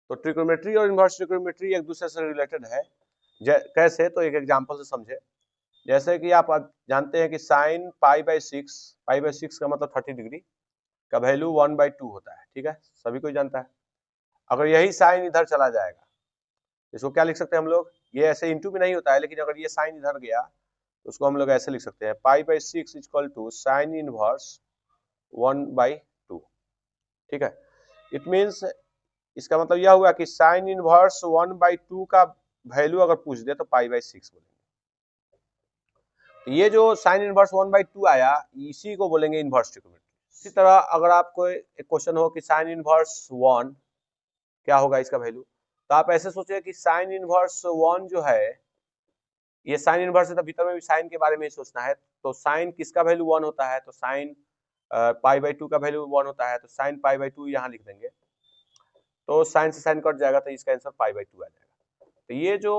तो ट्रिग्नोमेट्री और inverse trigonometry एक दूसरे से रिलेटेड है। कैसे, तो एक एग्जांपल से समझे। जैसे कि आप जानते हैं कि साइन पाई बाई सिक्स का मतलब 30 डिग्री का वैल्यू 1/2 होता है, ठीक है, सभी कोई जानता है। अगर यही साइन इधर चला जाएगा, इसको क्या लिख सकते हैं हम लोग, ये ऐसे इंटू भी नहीं होता है, लेकिन अगर ये साइन इधर गया तो उसको हम लोग ऐसे लिख सकते हैं, पाई/6 इक्वल टू साइन इनवर्स 1/2, ठीक है। इट मीन्स, इसका मतलब यह हुआ कि साइन इनवर्स 1/2 का वैल्यू अगर पूछ दे तो पाई/6 बोलेंगे। तो ये जो साइन इनवर्स 1/2 आया, इसी को बोलेंगे इनवर्स ट्रिग्नोमेट्री। इसी तरह अगर आपको एक क्वेश्चन हो कि साइन इनवर्स 1 क्या होगा इसका वैल्यू, तो आप ऐसे सोचिए कि साइन इनवर्स 1 जो है, ये साइन इनवर्स है तो भीतर में भी साइन के बारे में ही सोचना है। तो साइन किसका वैल्यू 1 होता है, तो साइन पाई/2 का वैल्यू 1 होता है, तो साइन पाई/2 यहाँ लिख देंगे, तो साइन से साइन कट जाएगा, तो इसका आंसर पाई/2 आ जाएगा। तो ये जो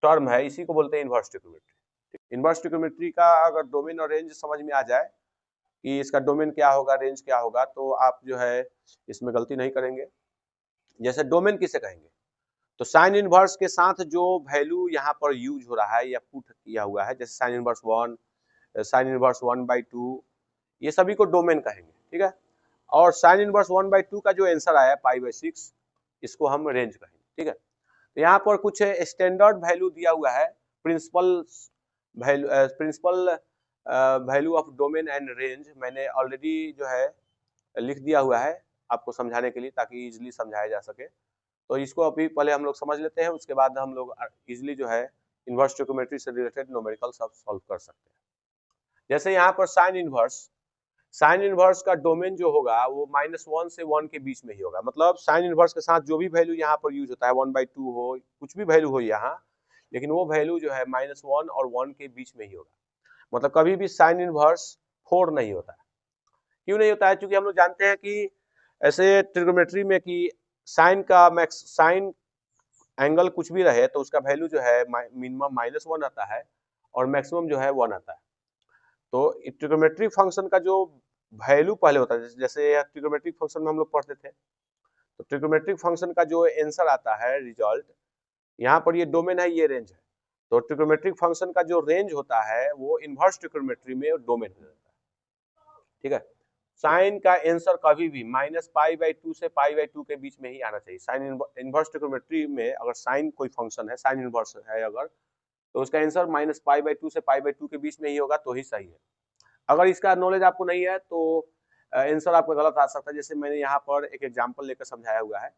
टर्म है इसी को बोलते हैं इनवर्स ट्रिग्नोमेट्री। इनवर्स ट्रिग्नोमेट्री का अगर डोमेन और रेंज समझ में आ जाए कि इसका डोमेन क्या होगा, रेंज क्या होगा, तो आप जो है इसमें गलती नहीं करेंगे। जैसे डोमेन किसे कहेंगे, तो साइन इनवर्स के साथ जो वैल्यू यहाँ पर यूज हो रहा है या पुट किया हुआ है, जैसे साइन इनवर्स 1, साइन इनवर्स 1/2, ये सभी को डोमेन कहेंगे, ठीक है। और साइन इनवर्स 1/2 का जो आंसर आया पाई/6, इसको हम रेंज कहेंगे, ठीक है। तो यहाँ पर कुछ स्टैंडर्ड वैल्यू दिया हुआ है, principal value of domain and range मैंने ऑलरेडी जो है लिख दिया हुआ है आपको समझाने के लिए, ताकि इजिली समझाया जा सके। तो इसको अभी पहले हम लोग समझ लेते हैं, उसके बाद हम लोग इजिली जो है इनवर्स ट्रिग्नोमेट्री से रिलेटेड न्यूमेरिकल सब सॉल्व कर सकते हैं। जैसे यहाँ पर साइन इनवर्स का डोमेन जो होगा वो -1 से 1 के बीच में ही होगा। मतलब साइन इनवर्स के साथ जो भी वैल्यू यहाँ पर यूज होता है, 1/2 हो, कुछ भी वैल्यू हो यहाँ, लेकिन वो वैल्यू जो है -1 और 1 के बीच में ही होगा। मतलब कभी भी साइन इनवर्स 4 नहीं होता है। क्यों नहीं होता है, क्योंकि हम लोग जानते हैं कि ऐसे ट्रिग्नोमेट्री में कि साइन एंगल कुछ भी रहे तो उसका वैल्यू जो है मिनिमम -1 आता है और मैक्सिमम जो है 1 आता है। तो ट्रिग्नोमेट्रिक फंक्शन का जो वैल्यू पहले होता है, जैसे ट्रिग्नोमेट्रिक फंक्शन में हम लोग पढ़ते थे, तो ट्रिग्नोमेट्रिक फंक्शन का जो आंसर आता है रिजल्ट, यहाँ पर ये डोमेन है, ये रेंज है। तो ट्रिग्नोमेट्रिक फंक्शन का जो रेंज होता है वो इनवर्स ट्रिग्नोमेट्री में डोमेन हो जाता है, ठीक है। साइन का आंसर कभी भी -पाई/2 से पाई/2 के बीच में ही आना चाहिए। साइन इनवर्स ट्रिग्नोमेट्री में अगर साइन कोई फंक्शन है, साइन इनवर्स है अगर, तो उसका आंसर -पाई/2 से पाई/2 के बीच में ही होगा तो ही सही है। अगर इसका नॉलेज आपको नहीं है तो आंसर आपका गलत आ सकता है। जैसे मैंने यहाँ पर एक एग्जांपल लेकर समझाया हुआ है।